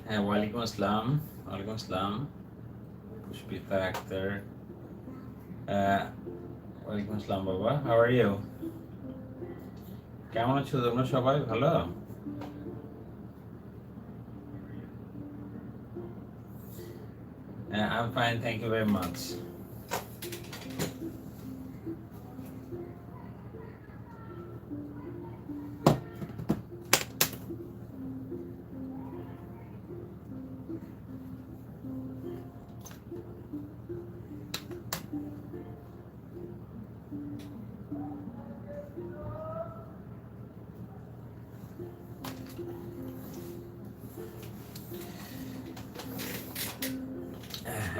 হ্যাঁ, ওয়ালাইকুম আসসালাম। ওয়ালাইকুম আসসালাম। পুষ্পিতা আক্তার। ওয়ালাইকুম আসসালাম বাবা। How are you? কেমন আছো তোমরা সবাই? ভালো? I am fine, thank you very much.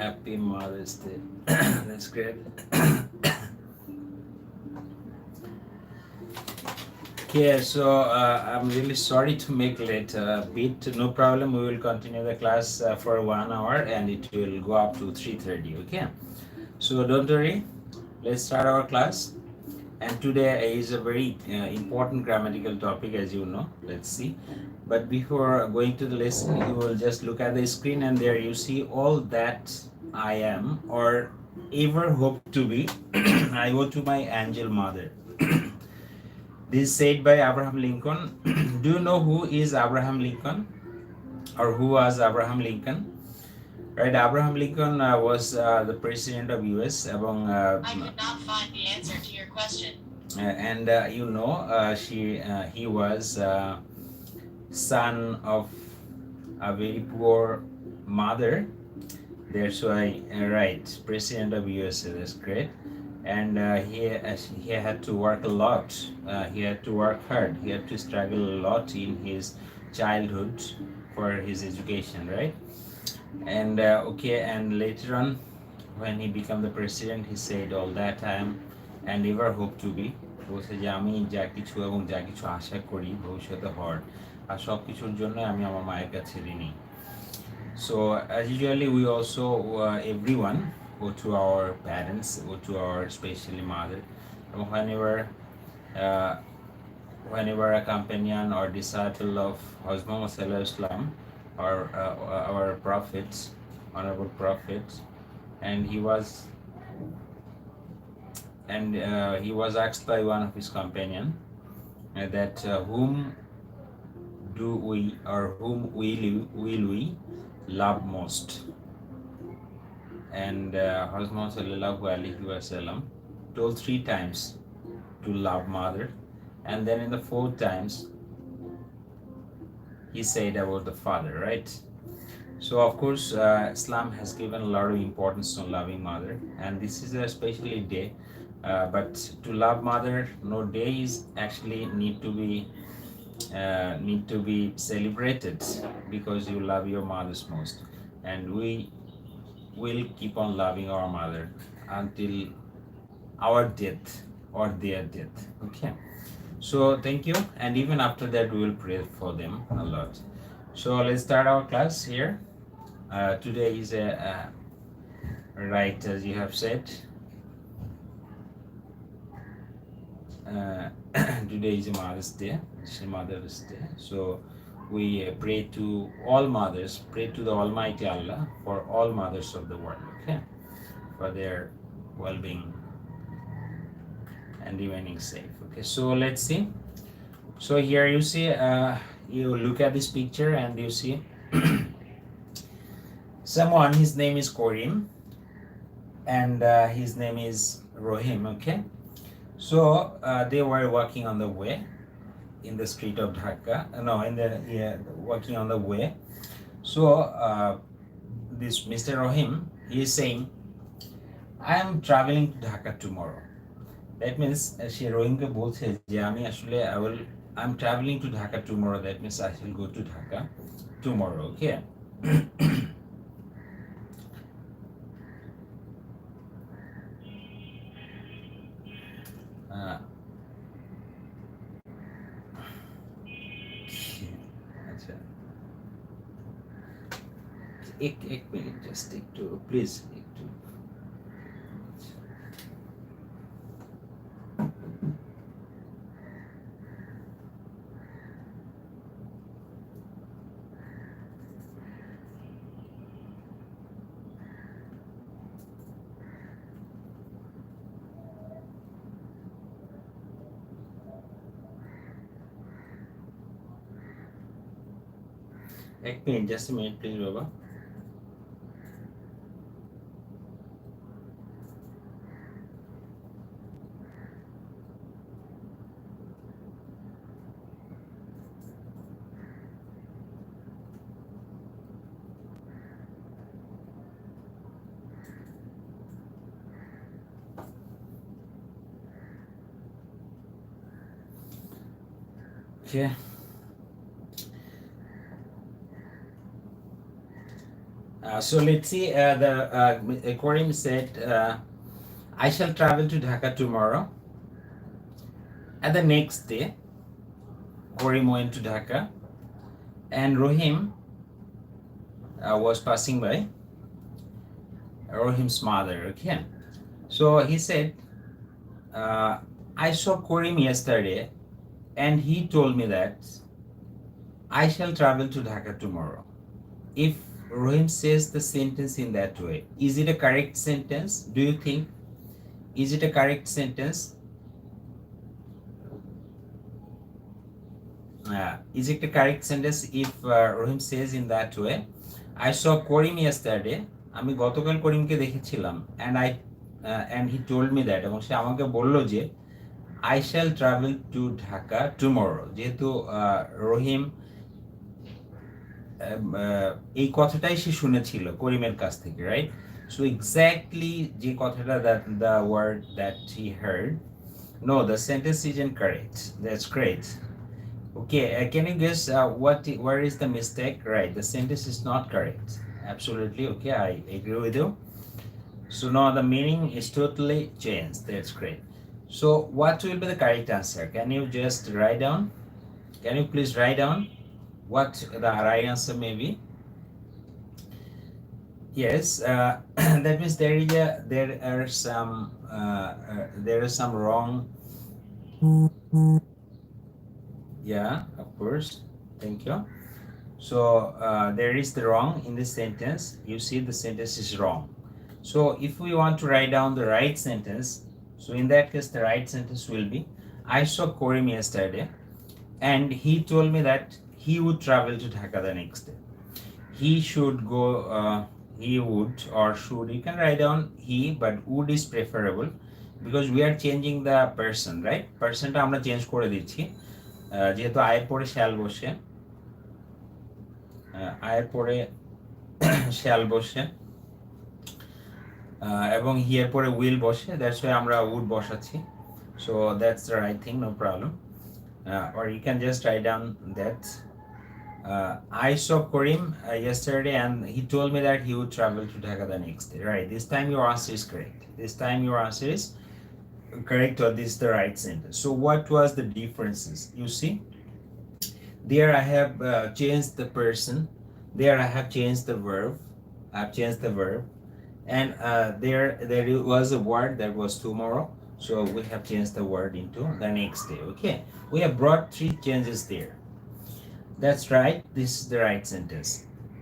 Happy Mother's Day. That's great. Okay, so I'm really sorry to make late. Bit no problem. We will continue the class for 1 hour, and it will go up to 3:30. Okay, so don't worry. Let's start our class. And today is a very important grammatical topic, as you know. Let's see. But before going to the lesson, you will just look at the screen, and there you see all that I am or ever hope to be. I owe to my angel mother. This is said by Abraham Lincoln. Do you know who is Abraham Lincoln, or who was Abraham Lincoln? Right, Abraham Lincoln was the president of US among I could not find the answer to your question. And he was son of a very poor mother. That's why, right, president of USA. That's great. And he had to work a lot. He had to work hard. He had to struggle a lot in his childhood for his education, right? And and later on, when he became the president, he said, all that time and ever hope to be, বলছে যে আমি যা কিছু এবং যা কিছু আশা করি ভবিষ্যতে হওয়ার আর সব কিছুর জন্য আমি আমার মায়ের কাছে ঋণী. So as usually we also everyone go to our parents, go to our especially mother, and uh, whenever a companion or disciple of Hazrat Muhammad Sallallahu Alaihi Wasallam or our prophets, honorable prophets, and he was asked by one of his companion that whom do we or whom will we love most? And Hazrat Muhammad Sallallahu Alaihi Wasallam told 3 times to love mother, and then in the 4th times he said about the father, right? So of course Islam has given a lot of importance to loving mother, and this is a especially day, but to love mother, no day is actually need to be celebrated because you love your mothers most, and we will keep on loving our mother until our death or their death. Okay, so thank you, and even after that we will pray for them a lot. So let's start our class here. Today is right, as you have said, uh, today is Mother's Day. It's Mother's Day. So we pray to all mothers, pray to the Almighty Allah for all mothers of the world, okay, for their well-being and remaining safe. Okay, so let's see. So here you see, you look at this picture and you see someone. His name is Korim, and his name is Rohim. Okay, so they were walking on the way in the street of Dhaka. No, in the walking on the way. So this Mr. Rohim, he is saying, I am traveling to Dhaka tomorrow. That means সে রহিমকে বলছে যে আমি আসলে I'm traveling to Dhaka tomorrow. That means I shall go to Dhaka tomorrow. Okay. আচ্ছা, এক minute, just একটু please একটু. Ek minute, just a minute, please, Baba. Okay. So let's see. The Karim said, "I shall travel to Dhaka tomorrow." And the next day, Karim went to Dhaka, and Rohim was passing by. Rohim's mother. Okay. So he said, "I saw Karim yesterday, and he told me that I shall travel to Dhaka tomorrow." If Rohim says the sentence in that way, is it a correct sentence? Do you think? Is it a correct sentence? Is it a correct sentence if Rohim says in that way? I saw Karim yesterday. আমি গতকাল করিমকে দেখেছিলাম and he told me that এবং সে আমাকে বলল যে I shall travel to Dhaka tomorrow. যেহেতু রহিম এই কথাটাই সে শুনেছিল করিমের কাছ থেকে, রাইট? সো এক্স্যাক্টলি যে কথাটা the word that he heard, no, the sentence isn't correct. That's great. Okay, can you guess where is the mistake? Right, the sentence is not correct. Absolutely, okay, I agree with you. So now the meaning is totally changed. That's great. So what will be the correct answer? Can you just write down? Can you please write down what the right answer may be? Yes, that means there are some wrong. Yeah, of course. Thank you. So there is the wrong in this sentence. You see the sentence is wrong. So if we want to write down the right sentence, so in that case the right sentence will be, I saw Karim yesterday and he told me that he would travel to Dhaka the next day. He should go, he would or should, you can write down he, but would is preferable because we are changing the person, right? Person টা আমরা change করে দিচ্ছি যেহেতু আয়ের পরে shall বসে, আয়ের পরে shall বসে এবং হিয়ার পরে will বসে, that's why আমরা would বসাচ্ছি. So that's the right thing, no problem. Or you can just write down that I saw Karim yesterday and he told me that he would travel to Dhaka the next day. Right, this time your answer is correct. This time your answer is correct, or this is the right sentence. So what was the differences? You see, there I have changed the person, there I have changed the verb, I've changed the verb, and there was a word that was tomorrow, so we have changed the word into the next day. Okay, we have brought 3 changes there. That's right, this is the right sentence.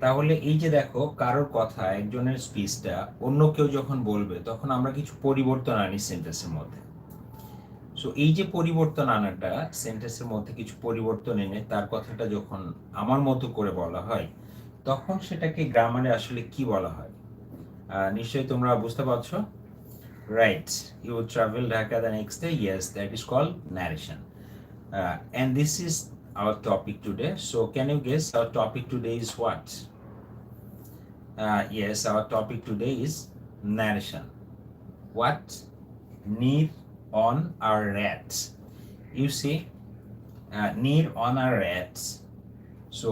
তাহলে এই যে দেখো কারোর কথা, একজনের স্পিচটা অন্য কেউ যখন বলবে তখন আমরা কিছু পরিবর্তন আনি সেন্টেন্সের মধ্যে। সো এই যে পরিবর্তন আনাটা, সেন্টেন্সের মধ্যে কিছু পরিবর্তন এনে তার কথাটা যখন আমার মতো করে বলা হয় তখন সেটাকে গ্রামারে আসলে কি বলা হয়? নিশ্চয়ই তোমরা বুঝতে পারছো, right? You travel Dhaka the next day, yes, that is called narration. And this is our topic today. So can you guess our topic today is what? Yes, our topic today is narration. What? Need on our rats. You see, need on our rats. So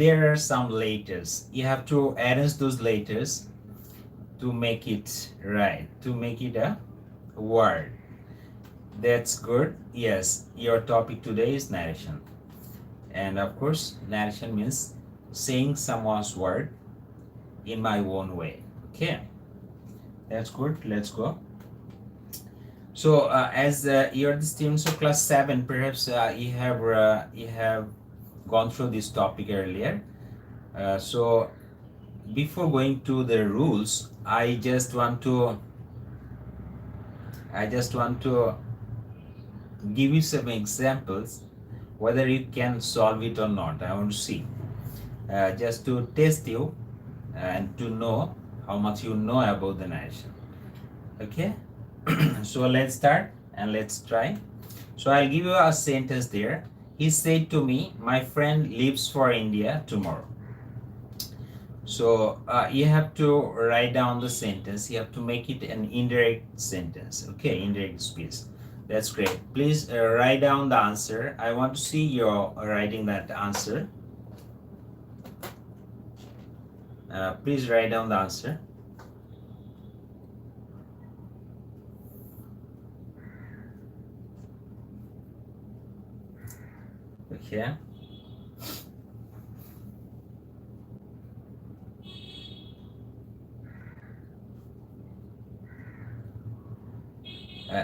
there are some letters. You have to arrange those letters to make it right, to make it a word. That's good. Yes, your topic today is narration. And of course, narration means saying someone's word in my own way. Okay, that's good. Let's go. So as you're the students of class 7, perhaps you have gone through this topic earlier. So before going to the rules, I just want to give you some examples whether you can solve it or not. I want to see. just to test you and to know how much you know about the narration. Okay. So let's start and let's try. So I'll give you a sentence there. He said to me, my friend leaves for India tomorrow. So you have to write down the sentence. You have to make it an indirect sentence. Okay, indirect speech. That's great. Please write down the answer. I want to see your writing that answer. Please write down the answer. Okay.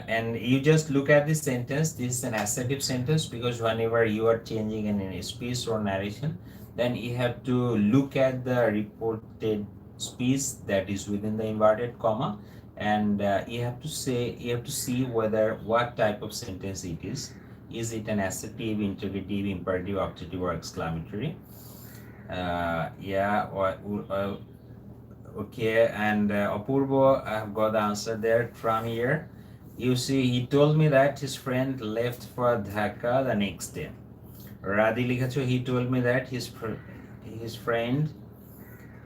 And you just look at this sentence. This is an assertive sentence because whenever you are changing in a speech or narration, then you have to look at the reported speech that is within the inverted comma, and you have to see whether what type of sentence it is. Is it an assertive, interrogative, imperative, optative, or exclamatory? Yeah, or okay. And Apurvo, I have got the answer there from here. You see, he told me that his friend left for Dhaka the next day. Radhi likhacho, he told me that his friend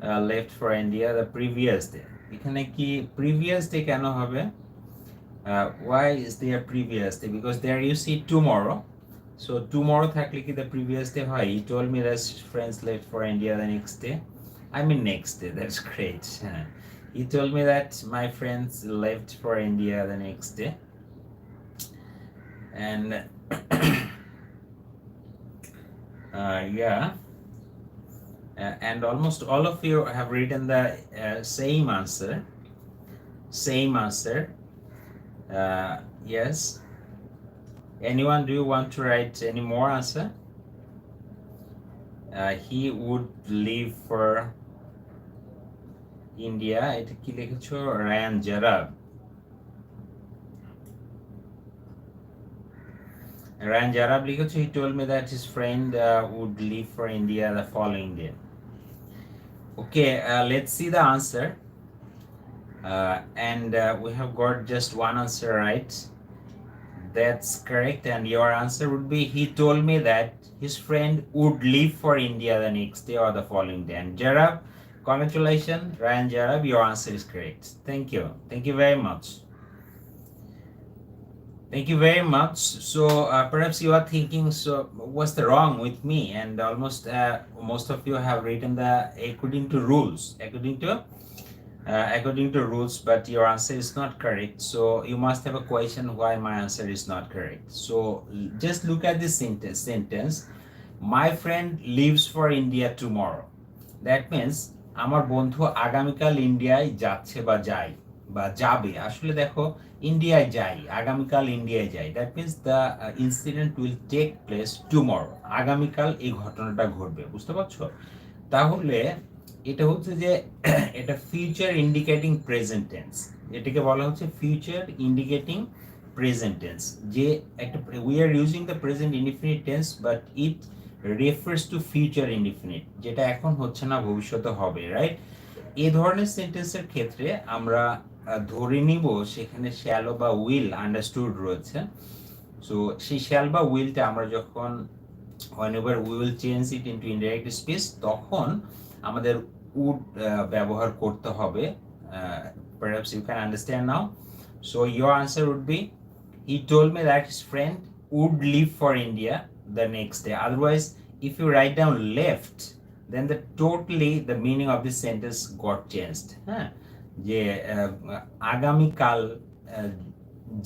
left for India the previous day. এখানে কি previous day কেন হবে? Why is there previous day? Because there you see tomorrow. So tomorrow থাকলে কি the previous day হয়? He told me that his friends left for India the next day. I mean next day. That's great. He told me that my friends left for India the next day. And yeah. And almost all of you have written the same answer. Same answer. Yes. Anyone, do you want to write any more answer? He would leave for India. এটা কি লিখেছো? Ryan Jarab. Ryan Jarab লিখেছো, he told me that his friend would leave for India the following day. Okay, let's see the answer. And we have got just one answer right. That's correct. And your answer would be, he told me that his friend would leave for India the next day or the following day. And Jarab, congratulations, Ryan Jarab, your answer is correct. Thank you. Thank you very much. Thank you very much. So perhaps you are thinking, so what's the wrong with me? And almost most of you have written the according to rules, according to rules, but your answer is not correct. So you must have a question why my answer is not correct. So just look at this sentence. My friend leaves for India tomorrow. That means আমার বন্ধু আগামীকাল ইন্ডিয়ায় যাচ্ছে বা যায় বা যাবে। আসলে দেখো, ইন্ডিয়ায় যাই, আগামীকাল ইন্ডিয়ায় যাই, that means the incident will take place tomorrow. আগামীকাল এই ঘটনাটা ঘটবে, বুঝতে পারছো? তাহলে এটা হচ্ছে যে এটা ফিউচার ইন্ডিকেটিং প্রেজেন্ট টেন্স। এটাকে বলা হচ্ছে ফিউচার ইন্ডিকেটিং প্রেজেন্ট টেন্স। যে একটা we are using the present indefinite tense, but it refers to future indefinite, যেটা এখন হচ্ছে না, ভবিষ্যতে হবে, রাইট? এই ধরনের সেন্টেন্সের ক্ষেত্রে আমরা ধরে নিব সেখানে শ্যালো বা উইল আন্ডারস্টুড রয়েছে। সো সেই শ্যাল বা উইলটা আমরা যখন whenever we will change it into indirect speech, তখন আমাদের would ব্যবহার করতে হবে। Perhaps you can understand now. So your answer would be, he told me that his friend would leave for India the next day. Otherwise, if you write down left, then the meaning of this sentence got changed. যে আগামীকাল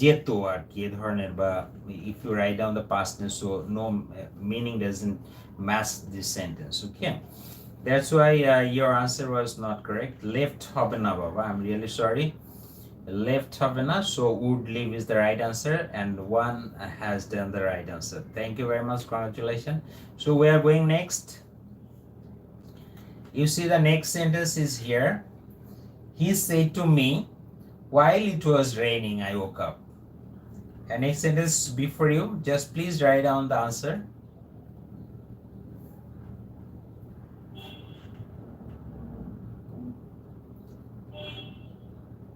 যেত আর কি, এ ধরনের, বা if you write down the past tense, so no meaning doesn't match this sentence. Okay, that's why your answer was not correct. Left হবে না বাবা, I'm really sorry. Left হবে না, so would leave is the right answer, and one has done the right answer. Thank you very much, congratulations. So we are going next. You see the next sentence is here. He said to me, while it was raining, I woke up. And next sentence before you, just please write down the answer.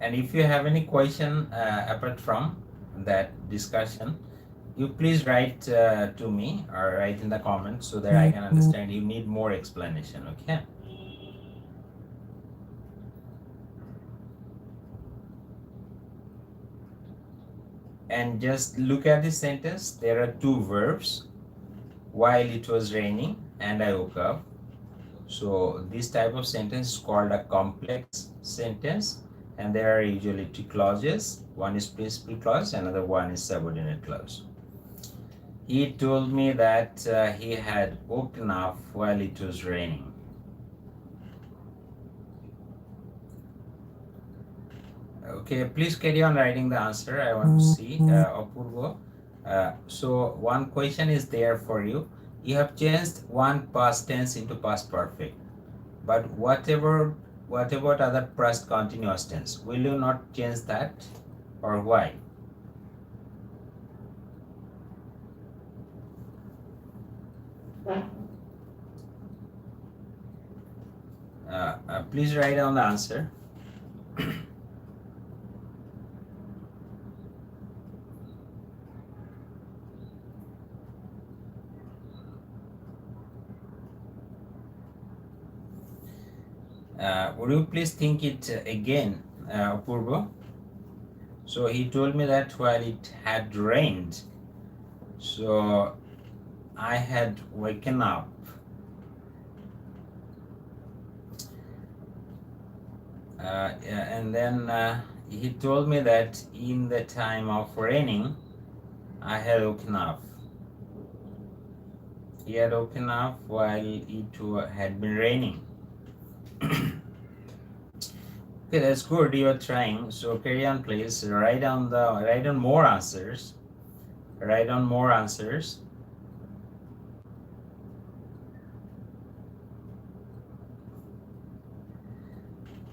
And if you have any question apart from that discussion, you please write to me or write in the comments so that I can understand you need more explanation, okay? And just look at this sentence. There are two verbs. While it was raining and I woke up. So this type of sentence is called a complex sentence, and there are usually two clauses. One is principal clause, another one is subordinate clause. He told me that he had woken up while it was raining. Okay, please carry on writing the answer. I want to see Apurva. So one question is there for you. You have changed one past tense into past perfect, but what about other past continuous tense? Will you not change that, or why? Please write down the answer. Would you please think it again, Apurva? So he told me that while it had rained, so I had waken up. And then he told me that in the time of raining, I had woken up. He had woken up while it had been raining. Okay, that's good. You're trying. So carry on, please. Write down more answers. Write down more answers.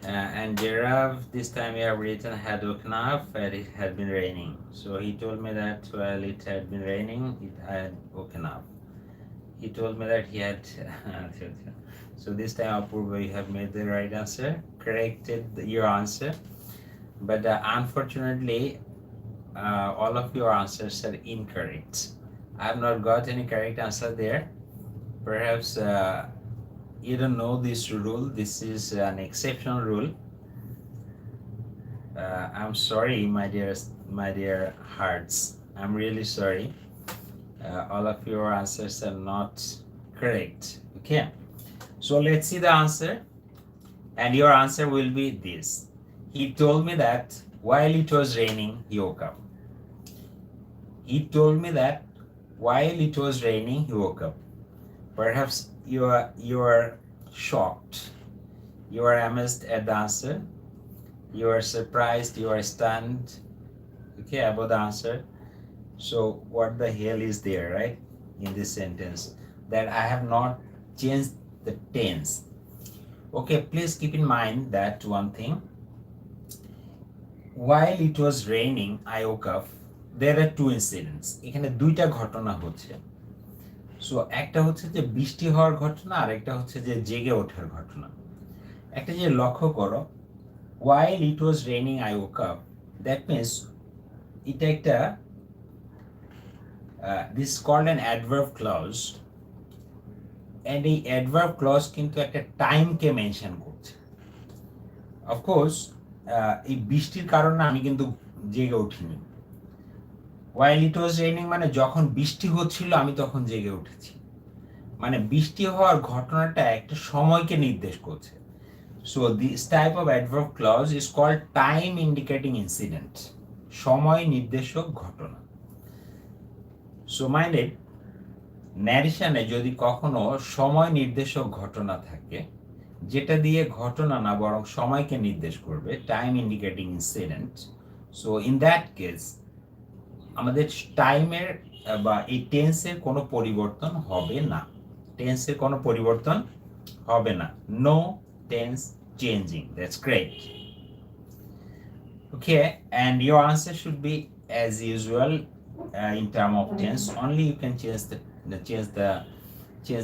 And Jerav, this time you have written had woken up and it had been raining. So he told me that while it had been raining, it had woken up. He told me that he had. So this time, Apurva, you have made the right answer, corrected your answer. But unfortunately, all of your answers are incorrect. I have not got any correct answer there. Perhaps you don't know this rule. This is an exceptional rule. I'm sorry, my dear hearts. I'm really sorry. All of your answers are not correct. Okay, so let's see the answer, and your answer will be this. He told me that while it was raining, he woke up. He told me that while it was raining, he woke up. Perhaps you are shocked, you are amazed at the answer, you are surprised, you are stunned, okay, about the answer. So what the hell is there, right, in this sentence, that I have not changed the tense? Okay, please keep in mind that one thing. While it was raining, I woke up. There are two incidents. এখানে দুইটা ঘটনা হচ্ছে। So একটা হচ্ছে যে বৃষ্টি হওয়ার ঘটনা, আর একটা হচ্ছে যে জেগে ওঠার ঘটনা। একটা যে লক্ষ্য করো, while it was raining I woke up, that means এটা একটা this is called an adverb clause, and এই adverb clause কিন্তু একটা টাইমকে মেনশন করছে। Of course, এই বৃষ্টির কারণে আমি কিন্তু জেগে উঠিনি। while it was raining মানে যখন বৃষ্টি হচ্ছিল আমি তখন জেগে উঠেছি। মানে বৃষ্টি হওয়ার ঘটনাটা একটা সময়কে নির্দেশ করছে। So this type of adverb clause is called time indicating incident, সময় নির্দেশক ঘটনা। So minded, ন্যারেশনে যদি কখনো সময় নির্দেশক ঘটনা থাকে, যেটা দিয়ে ঘটনা না বরং সময়কে নির্দেশ করবে, time indicating incident, so in that case আমাদের টাইমের বা এই টেন্সের কোনো পরিবর্তন হবে না। টেন্সের কোনো পরিবর্তন হবে না। No tense changing. That's great. Okay, and your answer should be as usual in term of tense. Only you can change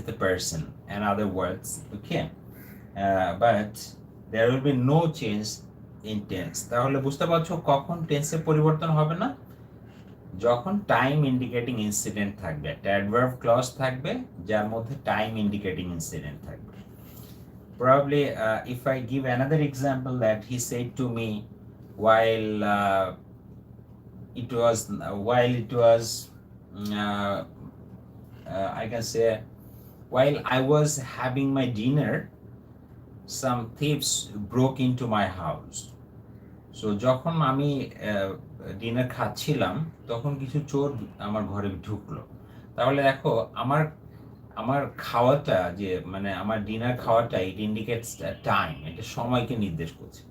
the person and other words. Okay, but there will be no change in tense. তাহলে বুঝতে পারছো কখন টেন্সের পরিবর্তন হবে না? যখন time indicating incident থাকবে, একটা অ্যাডভার্ব ক্লজ থাকবে যার মধ্যে টাইম ইন্ডিকেটিং ইনসিডেন্ট থাকবে। Probably, if I give another example that he said to me while it was uh, I can say while I was having my dinner, some thieves broke into my house. So যখন আমি dinner খাচ্ছিলাম তখন কিছু চোর আমার ঘরে ঢুকলো। তাহলে দেখো আমার আমার খাওয়াটা যে মানে আমার ডিনার খাওয়াটা ইট ইন্ডিকেটস টাইম, এটা সময়কে নির্দেশ করছে।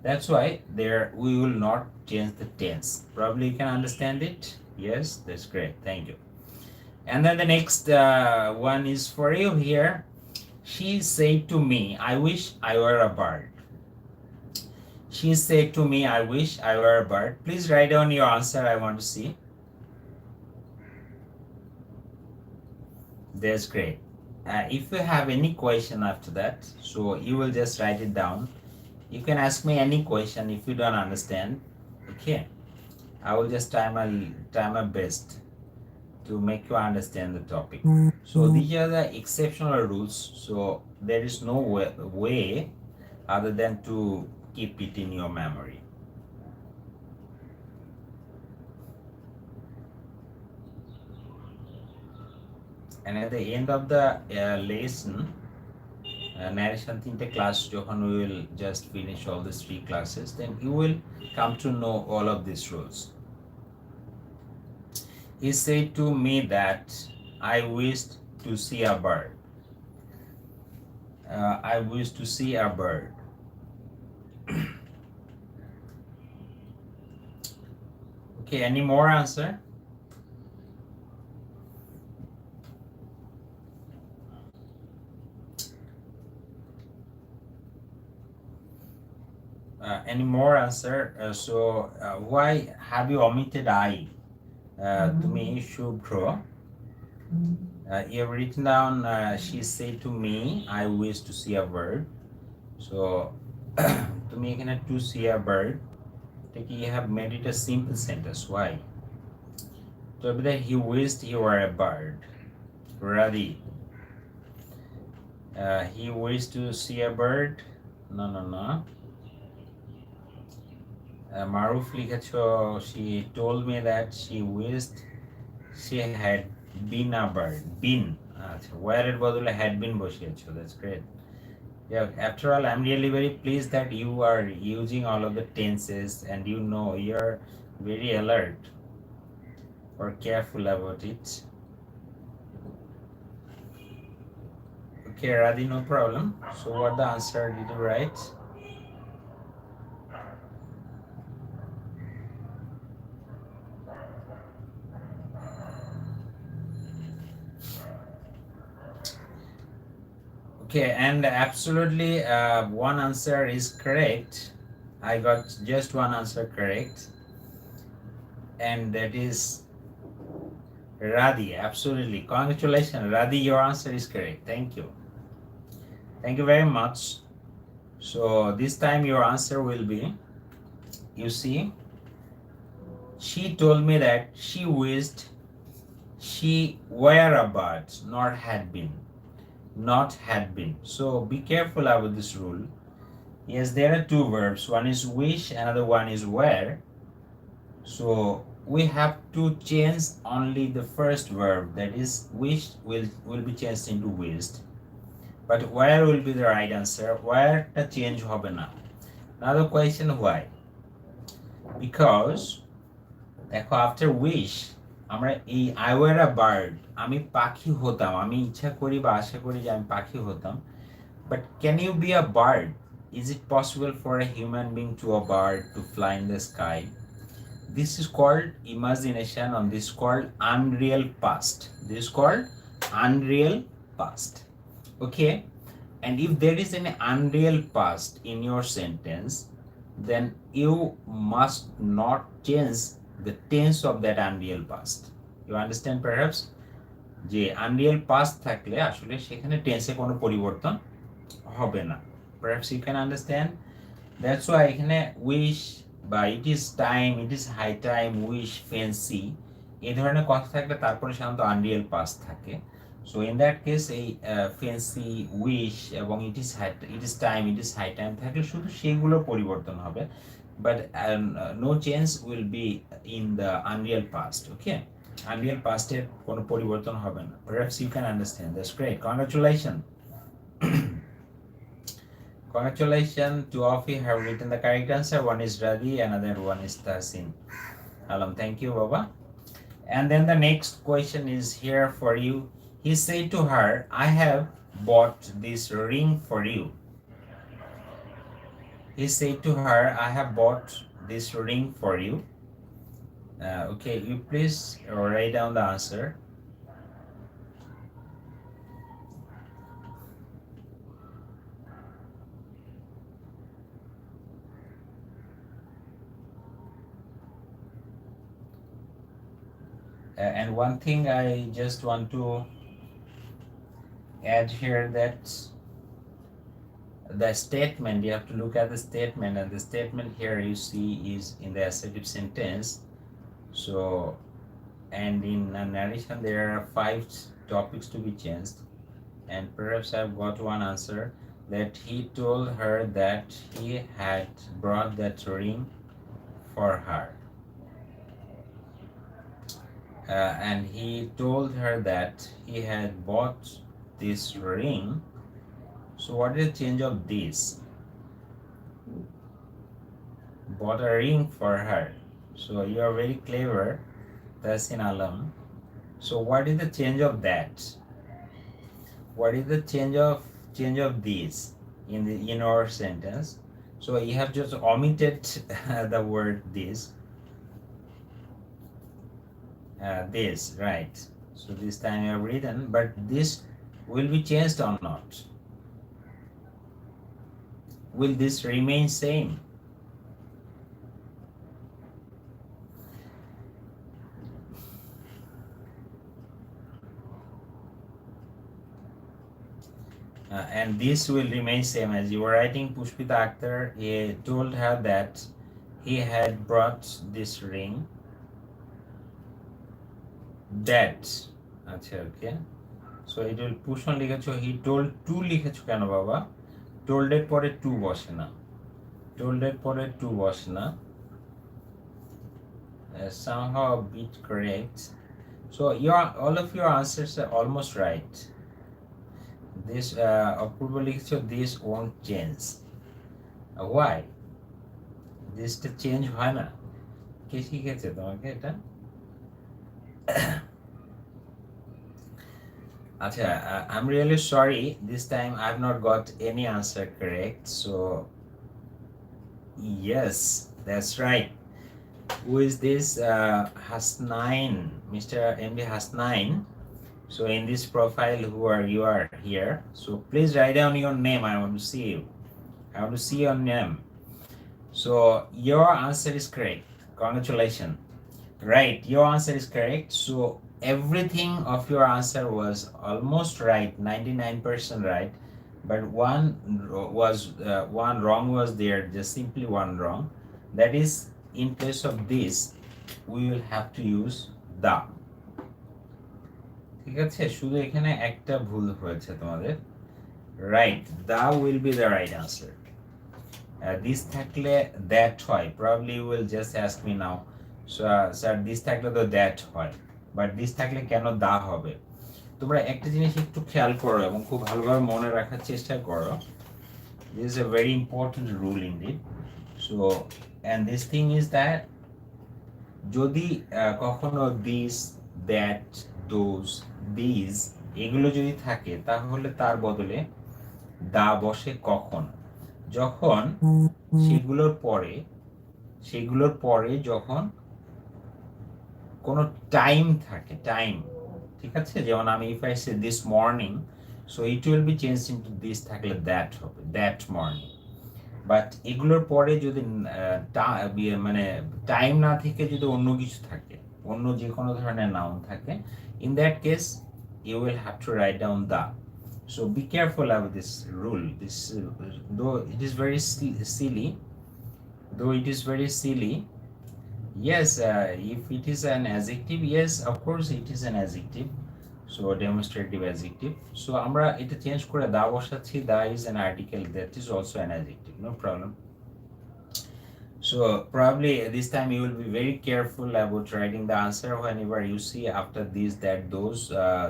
That's why there we will not change the tense. Probably you can understand it. Yes, that's great, thank you. And then the next one is for you here. She said to me, I wish I were a bird. She said to me, I wish I were a bird. Please write down your answer, I want to see. That's great. If you have any question after that, so you will just write it down. You can ask me any question if you don't understand. Okay, I will just try my best to make you understand the topic. So these are the exceptional rules. So there is no way other than to keep it in your memory. And at the end of the lesson, narration তিনটে class যখন we will just finish all these 3 classes, then you will come to know all of these rules. He said to me that I wished to see a bird. I wish to see a bird. Okay, any more answer? Any more answer? Why have you omitted I? To me, Shubhro. You have written down, she said to me, I wish to see a bird. So, to me, to see a bird, you have made it a simple sentence. Why? So, that he wished he were a bird. Radhi. He wished to see a bird. No. Maruf লিখেছো, she told me that she wished she had been a bird. Been. Where এর বদলে had been বসিয়েছো. That's great. Yeah, after all, I'm really very pleased that you are using all of the tenses and you know you're very alert or careful about it. Okay, Radhi, no problem. So what the answer did you write? Okay, and absolutely one answer is correct. I got just one answer correct, and that is Radhi. Absolutely, congratulations, Radhi. Your answer is correct. Thank you. Thank you very much. So this time your answer will be, you see, she told me that she wished she were a bird, not had been. Not had been. So be careful about this rule. Yes, there are 2 verbs. One is wish, another one is were. So we have to change only the first verb, that is wish will be changed into wished. But where will be the right answer? Where the change hobe na. Another question, why? Because after wish আমরা এই I were a bird, আমি পাখি হতাম, আমি ইচ্ছা করি বা আশা করি যে আমি পাখি হতাম, but can you be a bird? Is it possible for a human being to a bird to fly in the sky? This is called imagination, and this is called unreal past. This is called unreal past. Okay, and if there is an unreal past in your sentence, then you must not change the tense of that unreal past. You understand perhaps? যে unreal past থাকলে আসলে সেখানে টেন্সে কোনো পরিবর্তন হবে না. Perhaps you can understand. That's why এখানে উইশ বা it is time, it is high time, wish, fancy এই ধরনের কথা থাকলে তারপরে সাধারণত আনরিয়েল পাস্ট থাকে। সো ইন দ্যাট কেস এই ফ্যান্সি, উইশ এবং it is time, it is high time থাকলে শুধু সেগুলো পরিবর্তন হবে, but no change will be in the unreal past. Okay, unreal পাস্টের কোনো পরিবর্তন হবে না। Perhaps you can understand. That's great, congratulation. Congratulations, two of you have written the correct answer. One is Ravi, another one is Tahsin Alam. Thank you, Baba. And then the next question is here for you. He said to her, I have bought this ring for you. He said to her, I have bought this ring for you. Okay, you please write down the answer. And one thing I just want to add here, that the statement, you have to look at the statement, and the statement here you see is in the assertive sentence. So, and in a narration there are 5 topics to be changed, and perhaps I've got one answer, that he told her that he had brought that ring for her. And he told her that he had bought this ring. So what is the change of this? Bought a ring for her. So you are very clever, Tahsin Alam. So what is the change of that? What is the change of this in our sentence? So you have just omitted the word this. This, right? So this time you have written, but this will be changed or not? Will this remain same? And this will remain same. As you were writing, Pushpita Akhtar, he told her that he had brought this ring. That, okay. So it will push on লিখেছো, he told to লিখেছো কেন বাবা? Told এর পরে to বসে না, told এর পরে to বসে না, somehow a bit correct. So all of your answers are almost right. This অপূর্ব লিখেছো this won't change. Why? This টা চেঞ্জ হয় না? কে শিখেছে তোমাকে এটা? আচ্ছা, I'm really sorry, this time I've not got any answer correct. So yes, that's right. Who is this? Hasnain, Mr. MD Hasnain. So in this profile, who are you are here. So please write down your name. I want to see you. I want to see your name. So your answer is correct. Congratulations. Right, your answer is correct. So everything of your answer was almost right, 99% right, but one wrong was there, just simply one wrong. That is, in place of this we will have to use the. ঠিক আছে, শুধু এখানে একটা ভুল হয়েছে তোমাদের। Right, the will be the right answer. This থাকলে that হয়, probably you will just ask me now, so sir this থাকলে তো that হয়, বাট দিস থাকলে কেন দা হবে? তোমরা একটা জিনিস একটু খেয়াল করো এবং খুব ভালোভাবে মনে রাখার চেষ্টা করো। This is a very important rule indeed. So, and this thing is that যদি কখনো this, that, those, these এগুলো যদি থাকে তাহলে তার বদলে দা বসে কখন? যখন সেগুলোর পরে যখন কোনো টাইম থাকে, টাইম, ঠিক আছে? যেমন আমি if I say this morning, so it will be changed into this থাকলে that হবে, that morning. বাট এগুলোর পরে যদি মানে টাইম না থেকে যদি অন্য কিছু থাকে, অন্য যে কোনো ধরনের নাউন থাকে, in that case you will have to write down the. So be careful about this rule. This though it is very silly, though it is very silly. Yes, if it is an adjective, yes, of course it is an adjective. So demonstrative adjective. So আমরা এটা change করে দা বসাচ্ছি, দা is an article, that is also an adjective, no problem. So probably this time you will be very careful about writing the answer whenever you see after this that those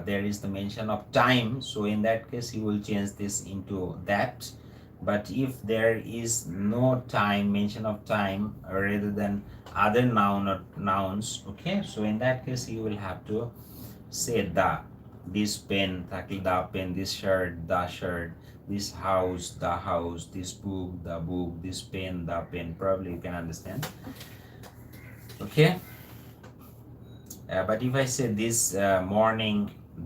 there is the mention of time. So in that case you will change this into that. But if there is no time, mention of time rather than other noun or nouns, okay, so in that case you will have to say the. This pen, থাকলে the pen, this shirt, the shirt, this house, the house, this book, the book, this pen, the pen. Probably you can understand. Okay. But if I say this morning,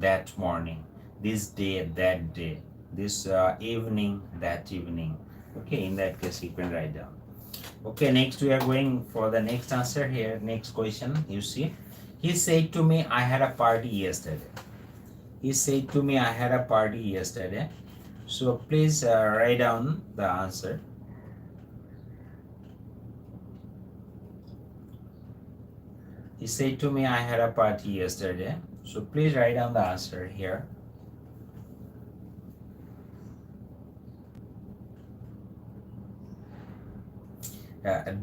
that morning, this day, that day, this evening, that evening. Okay, in that case you can write down. Okay, next we are going for the next answer here. Next question, you see. He said to me, I had a party yesterday. He said to me, I had a party yesterday. So please write down the answer. He said to me, I had a party yesterday. So please write down the answer here.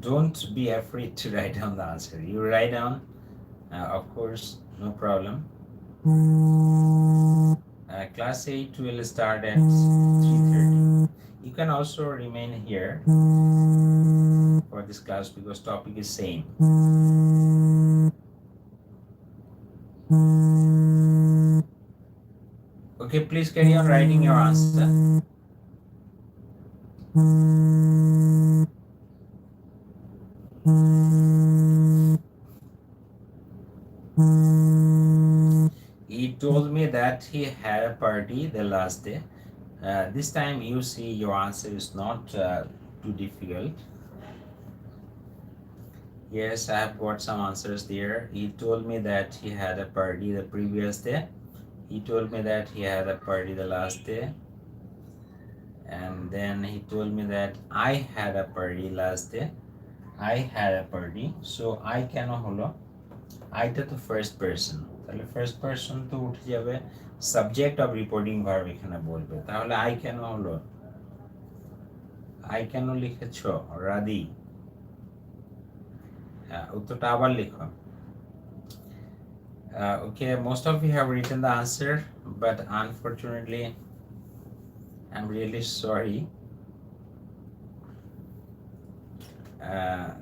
Don't be afraid to write down the answer. You write down, of course, no problem. Class 8 will start at 3:30. You can also remain here for this class because topic is same. Okay, please carry on writing your answer. He told me that he had a party the last day. This time you see your answer is not too difficult. Yes, I have got some answers there. He told me that he had a party the previous day. He told me that he had a party the last day. And then he told me that I had a party last day. I had a party. So I কেন হলো? আইটা তো first person, তাহলে first person তো উঠে যাবে, subject of reporting verb এখানে বলবে, তাহলে আই কেন হলো? আই কেন লিখেছ রাদি? উত্তরটা আবার লিখো। Okay, most of you have written the answer, but unfortunately I'm really sorry.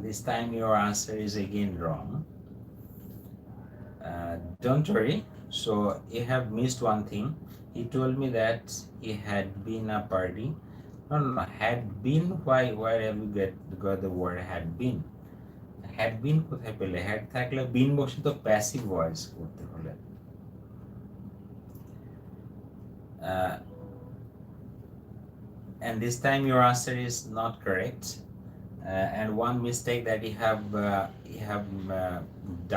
This time your answer is again wrong. Don't worry. So you have missed one thing. He told me that he had been a party. No, had been. Why have you got the word had been? Had been কোথায় পেলে? Had থাকলে been বসে তো passive voice করতে হলে। And this time your answer is not correct. And one mistake that you have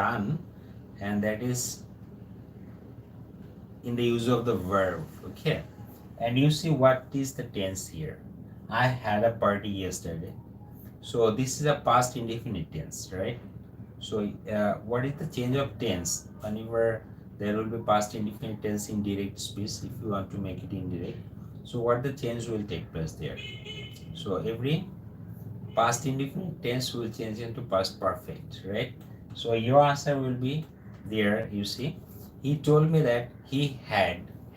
done, and that is in the use of the verb. Okay, and you see what is the tense here? I had a party yesterday. So this is a past indefinite tense, right? So what is the change of tense? Whenever there will be past indefinite tense in direct speech, if you want to make it indirect, so what the change will take place there? So every past indefinite tense will change into past perfect, right? So your answer will be there. You see, he told me that he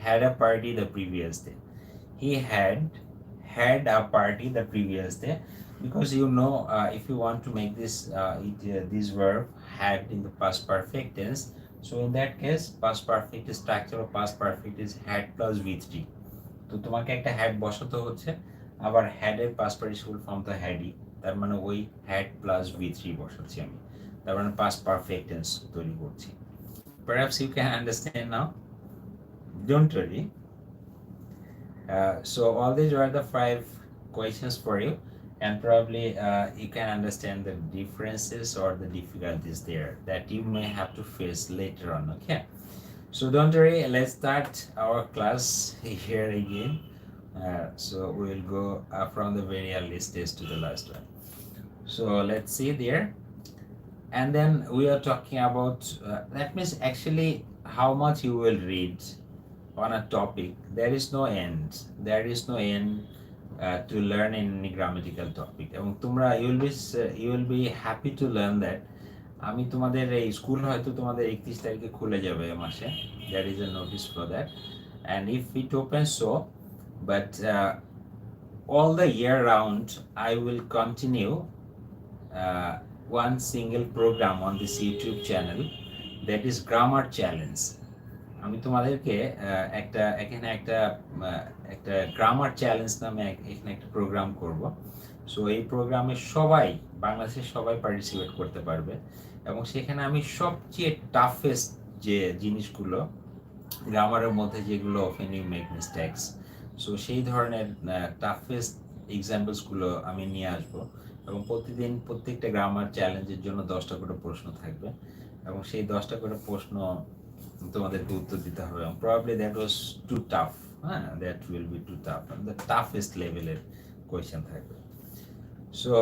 had a party the previous day. He had a party the previous day, because you know, if you want to make this this verb had in the past perfect tense, so in that case past perfect structure of past perfect is had plus V3. তো তোমাকে একটা had বসাতে হচ্ছে, আবার had এর past participle form তো hadই, তার মানে ওই had plus V3 বসাচ্ছি আমি, তার মানে past perfect tense তৈরি করছি। Perhaps you can understand now. Don't worry. So all these were the 5 questions for you, and probably you can understand the differences or the difficulties there that you may have to face later on. Okay, so don't worry, let's start our class here again. So we'll go from the very early stage to the last one. So let's see there. And then we are talking about that means actually how much you will read on a topic. There is no end. There is no end to learn in any grammatical topic. এবং তোমরা you will be happy to learn that আমি তোমাদের এই school হয়তো তোমাদের 31 তারিখে খুলে যাবে এই মাসে. There is a notice for that. And if it opens so, but all the year round I will continue one single program on this YouTube channel, that is grammar challenge. আমি তোমাদেরকে একটা গ্রামার চ্যালেঞ্জ নামে এখানে একটা programme করব. So এই প্রোগ্রামে সবাই বাংলাদেশের সবাই পার্টিসিপেট করতে পারবে এবং সেখানে আমি সবচেয়ে টাফেস্ট যে জিনিসগুলো গ্রামারের মধ্যে যেগুলো often you make mistakes, so সেই ধরনের টাফেস্ট এক্সাম্পলসগুলো আমি নিয়ে আসবো এবং প্রতিদিন প্রত্যেকটা গ্রামার চ্যালেঞ্জের জন্য 10টা করে প্রশ্ন থাকবে এবং সেই 10টা করে প্রশ্ন তোমাদেরকে উত্তর দিতে হবে এবং probably that was too tough, হ্যাঁ, that will be too tough, the toughest লেভেলের কোয়েশ্চেন থাকবে. So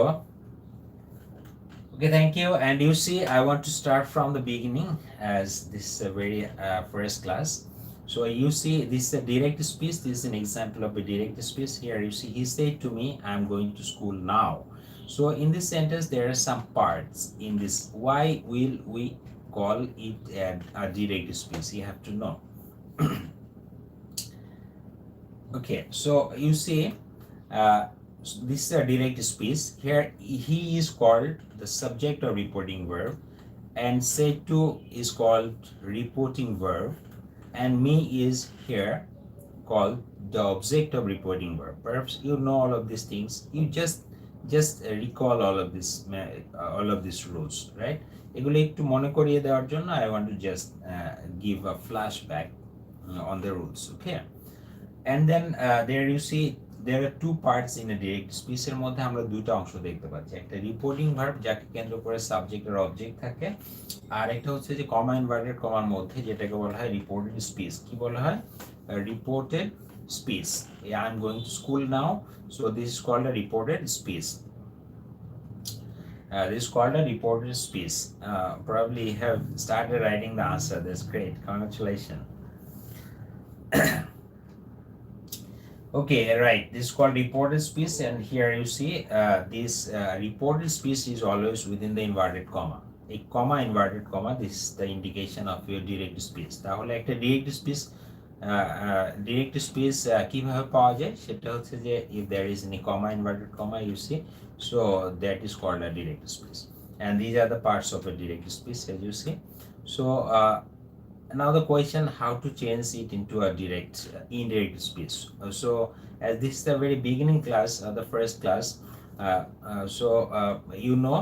okay, thank you. And you see, I want to start from the beginning as this is a very first class. So you see, this is a direct speech. This is an example of a direct speech. Here you see, he said to me, I'm going to school now. So in this sentence, there are some parts in this. Why will we call it a direct speech? You have to know. Okay, so you see, this is a direct speech. Here he is called the subject of reporting verb, and said to is called reporting verb, and me is here called the object of reporting verb. Perhaps you know all of these things. You just recall all of these rules, right? এগুলো একটু মনে করিয়ে দেওয়ার জন্য I want to just give a flashback on the rules. Okay, and then there you see there are two parts in a direct speech. এর মধ্যে আমরা দুটো অংশ দেখতে পাচ্ছি, একটা রিপোর্টিং ভার্ব যাকে কেন্দ্র করে সাবজেক্ট আর অবজেক্ট থাকে, আর একটা হচ্ছে যে কমা ইনভার্টেড কমার মধ্যে যেটাকে বলা হয় রিপোর্টেড স্পিচ. কি বলা হয়? Reported speech. I am going to school now, so this is called a reported speech. This is called a reported speech. Probably you have started writing the answer. That's great. Congratulations. Okay, right. This is called reported speech, and here you see this reported speech is always within the inverted comma. A comma, inverted comma. This is the indication of your direct speech. তাহলে একটা direct speech কিভাবে পাওয়া যায় সেটা হচ্ছে যে if there is any comma, inverted comma, you see, so that is called a direct speech. And these are the parts of a direct speech, as you see. So now the question, how to change it into a indirect speech. So as this is the very beginning class, the first class, so you know,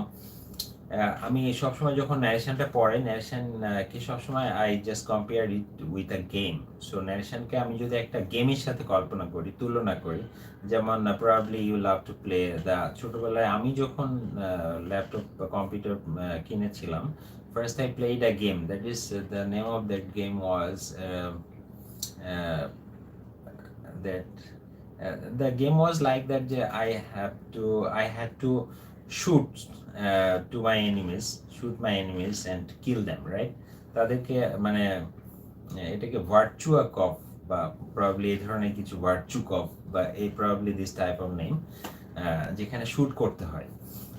আমি সবসময় যখন ন্যারেশনটা পড়ে ন্যারেশনকে সবসময় I just compare it with a game. So ন্যারেশনকে আমি যদি একটা গেমের সাথে কল্পনা করি, তুলনা করি, যেমন probably you love to play the, ছোটবেলায় আমি যখন ল্যাপটপ বা কম্পিউটার কিনেছিলাম, first I played a game. That is the name of that game was that the game was like that. I had to shoot to my enemies and kill them, right? তাদেরকে মানে এটাকে ভার্চুয়া কফ বা probably এই ধরনের কিছু virtue কফ বা এই probably this type of name, যেখানে শুট করতে হয়.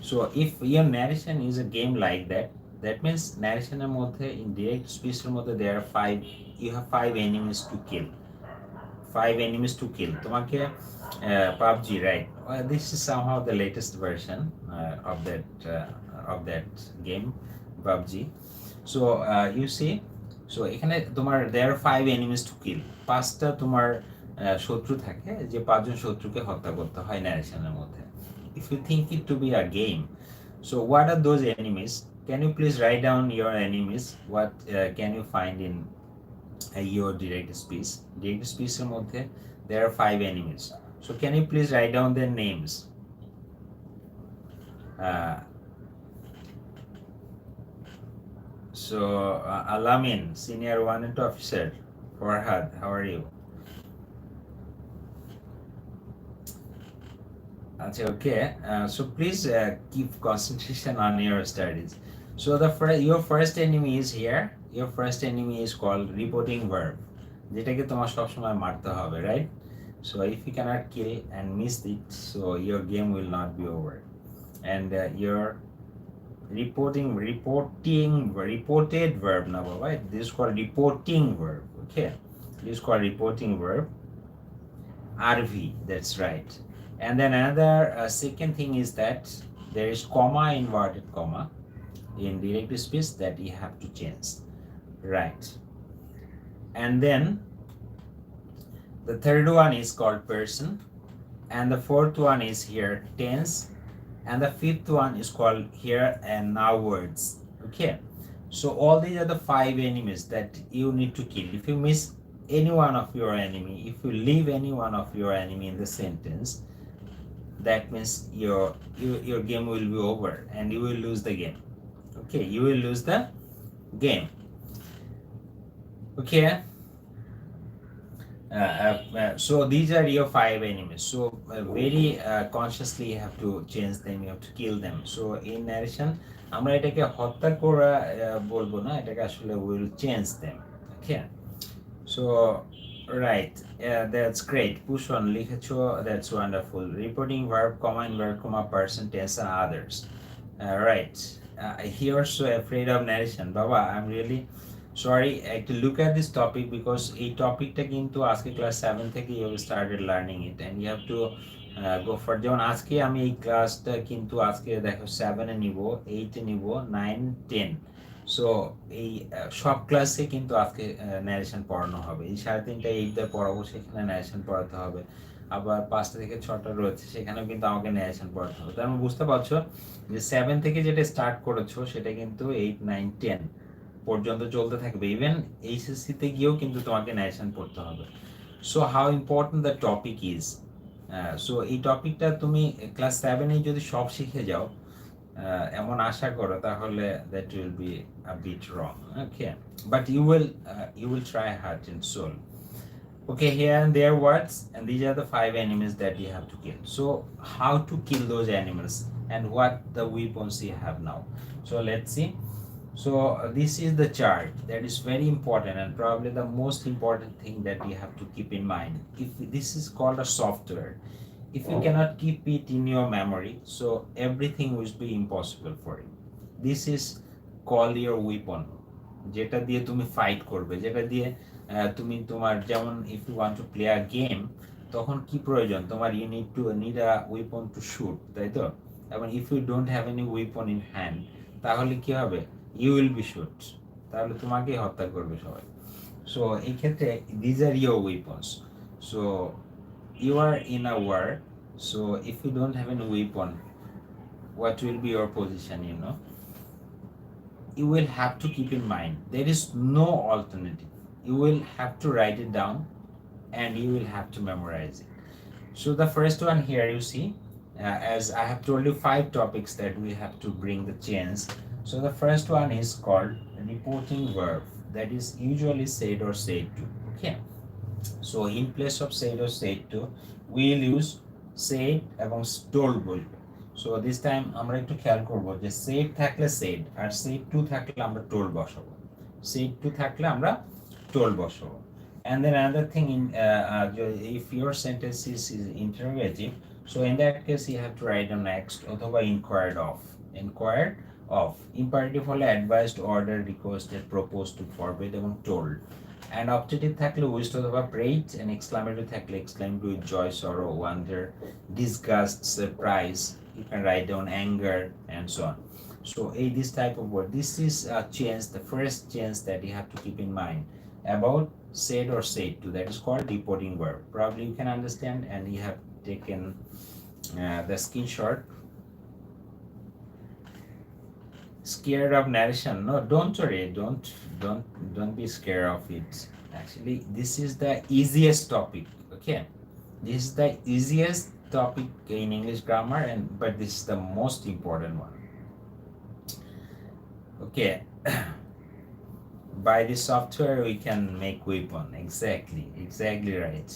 So if year narration is a game like that, that means narrationের মধ্যে in direct speech এর মধ্যে there are you have 5 enemies to kill. 5 enemies to kill. তোমাকে PUBG, right? This is somehow the latest version of that game, PUBG. So you see, so এখানে তোমার there are 5 enemies to kill. 5টা তোমার শত্রু থাকে, যে 5জন শত্রুকে হত্যা করতে হয় ন্যারেশনের মধ্যে. If you think it to be a game, so what are those enemies? Can you please write down your enemies? What can you find in your direct speech? Direct speech এর মধ্যে there are 5 enemies. So can you please write down their names? So Alamin, senior warrant officer. Farhad, how are you? Okay. So please keep concentration on your studies. So your first enemy is here. Your first enemy is called reporting verb. যেটাকে তোমার সবসময় মারতে হবে, right? So if you cannot kill and miss it, so your game will not be over. And your reported verb now, right? This is called reporting verb. Okay, this is called reporting verb. RV, that's right. And then another second thing is that there is comma, inverted comma in directive speech that you have to change, right? And then the third one is called person, and the fourth one is here tense, and the fifth one is called here and now words. Okay, so all these are the 5 enemies that you need to kill. If you miss any one of your enemy, if you leave any one of your enemy in the sentence, that means your game will be over and you will lose the game. Okay, you will lose the game. Okay, so these are your 5 enemies. So very consciously you have to change them, you have to kill them. So in narration আমরা এটাকে হত্যা করা বলবো না, এটাকে আসলে will change them. Okay, so right, that's great. Push on লিখেছো, that's wonderful. Reporting verb, comma, inverb comma, person, tense and others. Right, you're so afraid of narration, Baba. I'm really sorry to look at this topic because এই টপিকটা কিন্তু আজকে class 7 থেকে you have started learning it and you have to go for, যেমন আজকে আমি এই ক্লাসটা কিন্তু আজকে দেখো 7 এ নিব, 8 এ নিব, 9, 10. সো এই সব ক্লাসে কিন্তু আজকে ন্যারেশন পড়ানো হবে। এই 3:30টা 8টা পড়াবো, সেখানে ন্যারেশন পড়াতে হবে। আবার 5টা থেকে 6টা রয়েছে, সেখানেও কিন্তু আমাকে ন্যারেশন পড়াতে হবে। তার মানে বুঝতে পারছো যে 7 থেকে যেটা স্টার্ট করেছো সেটা কিন্তু 8, 9, 10 পর্যন্ত চলতে থাকবে। ইভেন এইচএসসি তে গিয়েও কিন্তু তোমাকে ন্যারেশন পড়তে হবে। So how important the topic is. So এই টপিকটা তুমি ক্লাস 7 এ যদি সব শিখে যাও এমন আশা করো, তাহলে that will be a bit wrong. Okay, but you will try heart and soul. Okay, here and there words, and these are the 5 enemies that you have to kill. So how to kill those animals and what the weapons you have now. So let's see. So this is the chart that is very important and probably the most important thing that you have to keep in mind. If this is called a software, if you cannot keep it in your memory, so everything will be impossible for you. This is called your weapon, যেটা দিয়ে তুমি fight করবে, যেটা দিয়ে তুমি তোমার, যেমন if you want to play a game, তখন কি প্রয়োজন তোমার, you need a weapon to shoot, তাই তো? এবং if you don't have any weapon in hand, তাহলে কি হবে, you will be shoot, তাহলে তোমাকেই হত্যা করবে সবাই। সো এই ক্ষেত্রে these are your weapons. So you are in a war, so if you don't have any weapon, what will be your position, you will have to keep in mind there is no alternative. You will have to write it down and you will have to memorize it. So the first one here you see, as I have told you 5 topics that we have to bring the change. So the first one is called reporting verb, that is usually said or said to. Okay, so in place of said or said to, we will use said এবং told বলবো। So this time আমরা একটু খেয়াল করব যে said থাকলে said R said to থাকলে আমরা told বসাবো, said to থাকলে আমরা told বসাবো। And then another thing, if your sentence is interrogative, so in that case you have to write on next অথবা inquired of, inquired of। imperative হলে advised, ordered, requested, proposed, to, forbid এবং told। and optative থাকলে wished অথবা prayed, and exclamatory থাকলে exclaimed with joy, sorrow, wonder, disgust, surprise, you can write down anger and so on. So this type of word, this is a change, the first change that you have to keep in mind about said or said to, that is called reporting verb. Probably you can understand and you have taken the screenshot. Scared of narration? No, don't worry, don't be scared of it. Actually this is the easiest topic. Okay, this is the easiest topic in English grammar, but this is the most important one. Okay, by this software we can make weapon. Exactly right.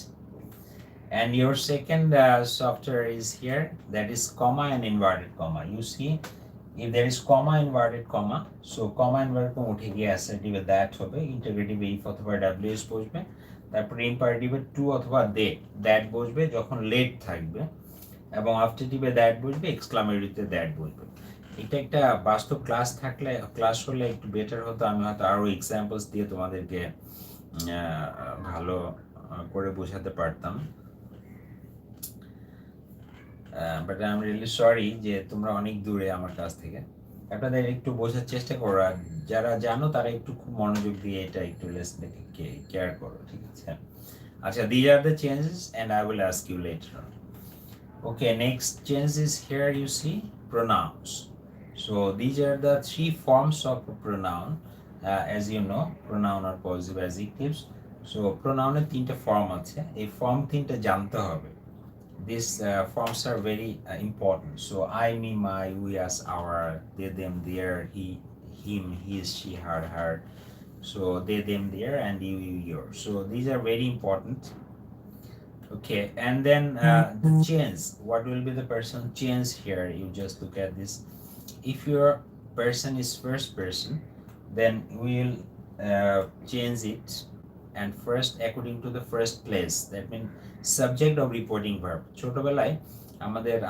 And your second software is here, that is comma and inverted comma. You see, if there is comma inverted comma, so comma inverted comma উঠে গিয়ে assertive that হবে, integrative if অথবা ws বসবে, তারপরে imperative to অথবা that বসবে যখন let থাকবে, এবং আফটারটিভে দ্যাট বসবে, এক্সক্লামেটরিতে দ্যাট বসবে। এটা একটা বাস্তব ক্লাস হলে একটু বেটার হতো, আমি হয়তো আরো এক্সাম্পলস দিয়ে তোমাদেরকে ভালো করে বোঝাতে পারতাম। But I am really sorry যে তোমরা অনেক দূরে আমার কাছ থেকে, আপনাদের একটু বোঝার চেষ্টা করো, আর যারা জানো তারা একটু খুব মনোযোগ দিয়ে এটা একটু লেসনটাকে কেয়ার করো, ঠিক আছে? আচ্ছা, these are the changes and I will ask you later on. Okay, next change is here, you see pronouns. So these are the three forms of a pronoun. As you know, pronoun are possessive adjectives. So pronoun এর তিনটা form আছে, এই form তিনটা জানতে হবে। These forms are very important. So I, me, my, we, us, our, they, them, their, he, him, his, she, her. So they, them, their, and you, your. So these are very important. Okay, and then the change. What will be the person change here? You just look at this. If your person is first person, then we'll change it, and first according to the first place. That means subject of reporting verb. ছোটবেলায়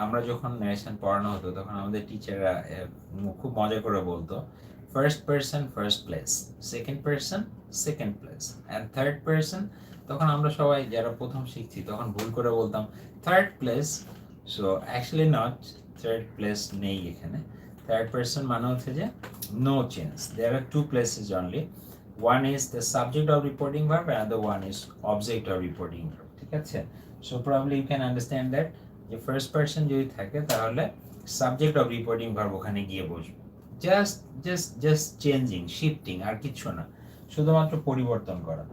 আমরা যখন narration পড়ানো হতো তখন আমাদের টিচাররা খুব মজা করে বলতো, first person first place, second person second place, and third person. তখন আমরা সবাই যারা প্রথম শিখছি তখন ভুল করে বলতাম third place. So actually not, third place নেই এখানে। থার্ড পারসন মানে হচ্ছে যে no change, there are two places only. One is the subject of reporting verb, and one is object of reporting verb, ঠিক আছে? So probably you can understand that যে first person যদি থাকে তাহলে subject of reporting verb ওখানে গিয়ে বসবে। Just changing, shifting, আর কিছু না, শুধুমাত্র পরিবর্তন করা।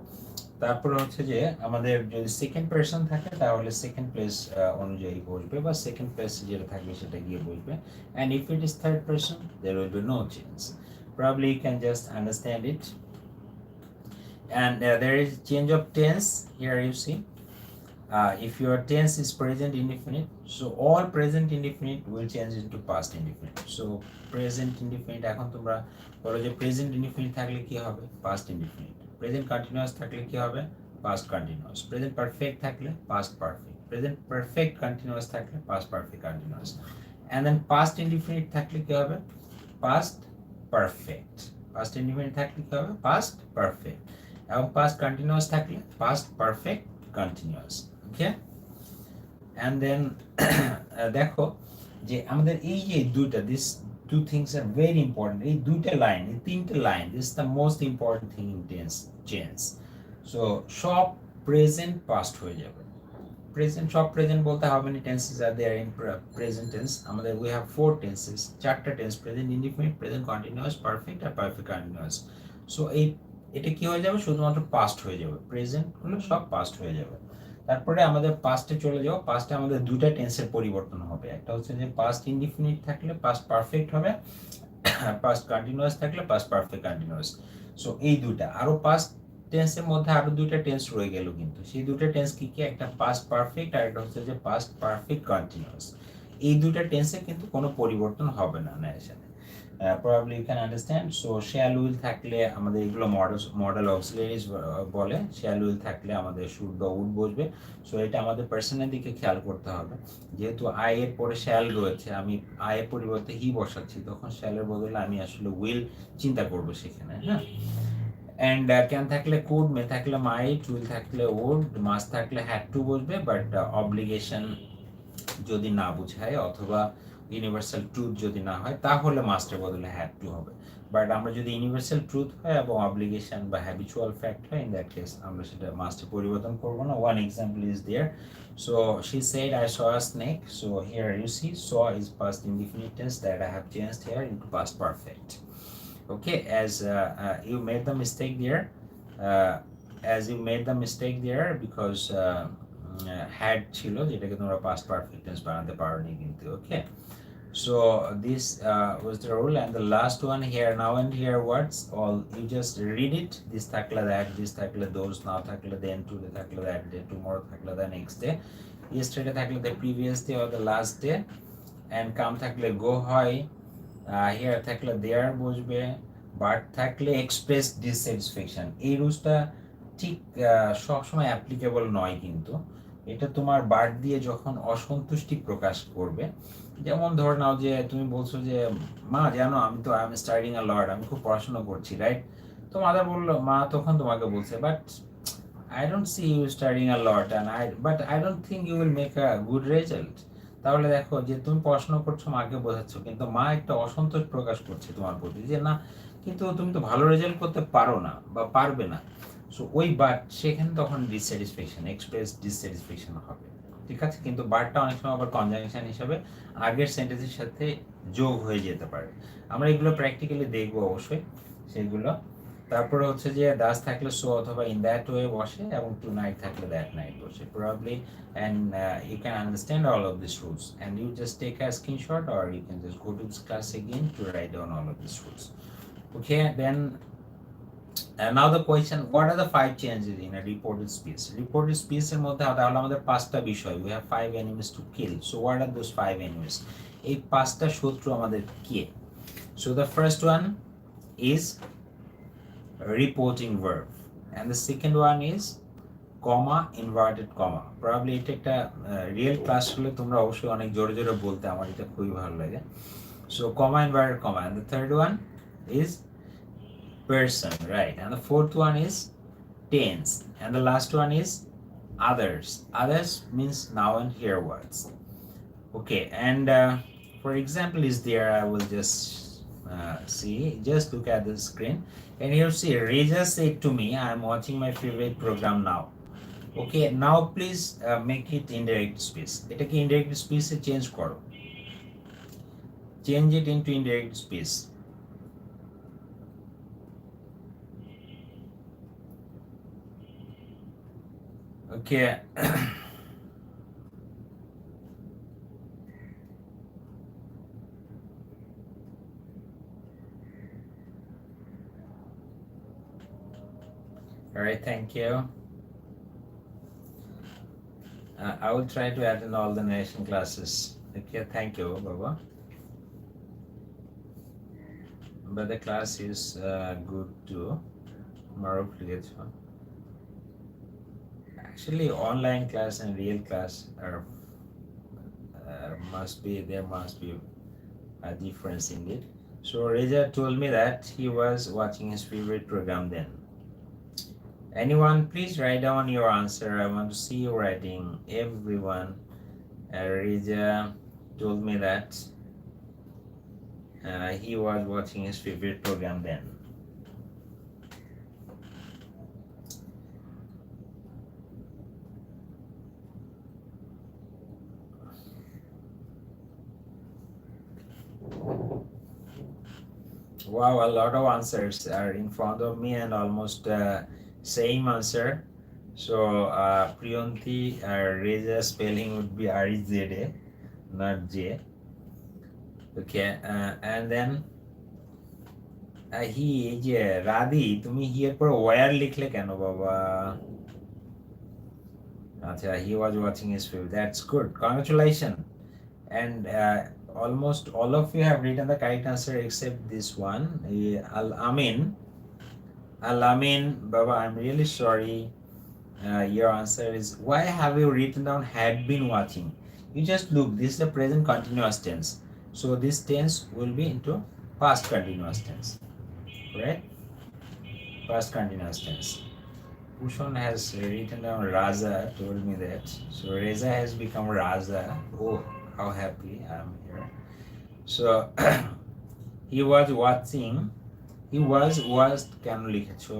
তারপরে হচ্ছে যে আমাদের যদি সেকেন্ড পারসন থাকে তাহলে সেকেন্ড প্লেস অনুযায়ী বসবে, বা সেকেন্ড প্লেস যেটা থাকবে সেটা গিয়ে বসবে। And if it is third person there will be no change. Probably you can just understand it. And there is change of tense here, you see. If your tense is present indefinite, so all present indefinite will change into past indefinite. So present indefinite, এখন তোমরা বলো যে present indefinite থাকলে কি হবে? Past indefinite. Present continuous থাকলে কি হবে? Past continuous. প্রেজেন্ট পারফেক্ট থাকলে past perfect. Present perfect continuous থাকলে past perfect continuous. And then past indefinite থাকলে কি হবে? Past perfect. পাস্ট ইনডিফিনিট থাকলে কি হবে? Past perfect. এবং পাস্ট কন্টিনিউয়াস থাকলে past perfect continuous. Okay, and then দেখো যে আমাদের এই যে দুইটা, this two things are very important. এই দুইটা লাইন, এই তিনটে line, this the most important thing in tense change. So সব প্রেজেন্ট পাস্ট হয়ে যাবে। প্রেজেন্ট, সব প্রেজেন্ট বলতে how many tenses are there in present tense? আমাদের উই হ্যাভ ফোর টেন্সেস, চারটা tense, present indefinite, present continuous, perfect আর perfect continuous. So এটা কি হয়ে যাবে? শুধুমাত্র পাস্ট হয়ে যাবে। প্রেজেন্ট হলো সব পাস্ট হয়ে যাবে। তারপরে আমাদের পাস্টে চলে যাও। পাস্টে আমাদের দুইটা টেন্সের পরিবর্তন হবে। একটা হচ্ছে যে পাস্ট ইনডিফিনিট থাকলে পাস্ট পারফেক্ট হবে, পাস্ট কন্টিনিউয়াস থাকলে পাস্ট পারফেক্ট কন্টিনিউয়াস। সো এই দুইটা, আরো পাস্ট টেন্সের মধ্যে আরো দুইটা টেন্স রয়ে গেল, কিন্তু সেই দুইটা টেন্স কি কি? একটা পাস্ট পারফেক্ট আর একটা হচ্ছে যে পাস্ট পারফেক্ট কন্টিনিউয়াস। এই দুইটা টেন্সে কিন্তু কোনো পরিবর্তন হবে না ন্যারেশনে। Probably you can understand. So shall will থাকলে আমাদের এগুলো মডেল অক্সিলারিজ বলে। shall will থাকলে আমাদের should বা would বসবে। সো এটা আমাদের পার্সনের দিকে খেয়াল করতে হবে। যেহেতু আই এর পরে শ্যাল রয়েছে, আমি আই এর পরিবর্তে হি বসাচ্ছি, তখন শ্যাল এর বদলে আমি আসলে উইল চিন্তা করব সেখানে, হ্যাঁ। অ্যান্ড ক্যান থাকলে কুড, মে থাকলে মাইট, উইল থাকলে উড, মাস্ট থাকলে হ্যাড টু বসবে। বাট অব্লিগেশন যদি না বুঝায় অথবা ইউনিভার্সাল ট্রুথ যদি না হয় তাহলে মাস্টের বদলে হ্যাড টু হবে। বাট আমরা যদি ইউনিভার্সাল ট্রুথ হয় এবং অব্লিগেশন বা হ্যাবিচুয়াল ফ্যাক্ট হয়, ইন দ্যাট কেস আমরা সেটা মাস্টে পরিবর্তন করব না। One example is there. So she said I saw a snake. So here you see saw is past indefinite tense that I have changed here into past perfect. Okay, as you made the mistake there, because had ছিল যেটাকে তোমরা past perfect tense বানাতে পারোনি কিন্তু। ওকে, So this was the rule, and the last one here, now and here words, all you just read it. This থাকলে that, this থাকলে those, now থাকলে then, today থাকলে that day, tomorrow থাকলে the next day, yesterday থাকলে the previous day or the last day, and come থাকলে go হয়, here থাকলে there বসবে, but থাকলে express dissatisfaction। এই রুলসটা ঠিক সবসময় অ্যাপ্লিকেবল নয়, কিন্তু এটা তোমার বার্ড দিয়ে যখন অসন্তুষ্টি প্রকাশ করবে, যেমন ধরে নাও যে তুমি বলছো যে মা জানো আমি তো আই এম স্টাডিং আ লট, আমি খুব পড়াশোনা করছি, রাইট? তো মাদার বললো, মা তখন তোমাকে বলছে, but I don't see you studying a lot and but I don't think you will make a good result. তাহলে দেখো যে তুমি পড়াশোনা করছো, মাকে বোঝাচ্ছ, কিন্তু মা একটা অসন্তোষ প্রকাশ করছে তোমার প্রতি, যে না কিন্তু তুমি তো ভালো রেজাল্ট করতে পারো না বা পারবে না। সো ওই বাট সেখানে তখন ডিসস্যাটিসফ্যাকশন, এক্সপ্রেস ডিসস্যাটিসফ্যাকশন হবে, ঠিক আছে? কিন্তু বাটটা অনেক সময় আবার কনজাংশন হিসাবে আগের সেন্টেন্সের সাথে যোগ হয়ে যেতে পারে। আমরা এগুলো প্র্যাকটিক্যালি দেখবো অবশ্যই সেগুলো। তারপরে হচ্ছে যে দাস থাকলে সো অথবা ইন দ্যাট ওয়ে বসে, এবং টু নাইট থাকলে দ্যাট নাইট বসে probably. And you can understand all of this rules and you just take a screenshot or you can just go to this class again to write down all of this rules. Okay, then now the question, what are the 5 changes in a reported speech? Reported speech এর মধ্যে তাহলে আমাদের 5টা বিষয়, we have 5 enemies to kill. So what are those 5 enemies? এই 5টা শত্রু আমাদের কে? So the first one is reporting verb, and the second one is comma, inverted comma. Probably এটা একটা রিয়েল ক্লাস হলে তোমরা অবশ্যই অনেক জোরে জোরে বলতে, আমার এটা খুবই ভালো লাগে। So comma, inverted comma, and the third one is person, right? And the fourth one is tense, and the last one is others. Others means now and here words. Okay, and for example is there, I will just see, just look at the screen, and you see Reza said to me, I am watching my favorite program now. Okay, now please make it indirect speech. এটাকে indirect speech এ change করো, change it into indirect speech. Okay. All right, thank you. I will try to attend all the narration classes. Okay, thank you, Baba. But the class is good too. Maruf ligecho. Actually, online class and real class are there must be a difference in it. So Reza told me that he was watching his favorite program then. Anyone, please write down your answer. I want to see you writing. Everyone. Reza told me that he was watching his favorite program then. Wow, a lot of answers are in front of me and almost same answer. So Priyanti, Reza spelling would be R-E-Z-A, not J. Okay, and then he যে রাধি, তুমি here পর wire লিখলে কেন বাবা? আচ্ছা, he was watching his film. That's good. Congratulations. And almost all of you have written the correct answer except this one. Al-Amin. Al-Amin, Baba, I'm really sorry. Your answer is, why have you written down had been watching? You just look, this is the present continuous tense. So this tense will be into past continuous tense. Right? Past continuous tense. Pushon has written down Raza, told me that. So Reza has become Raza. Oh, how happy I am here. So he was watching, he was কেন লিখেছো?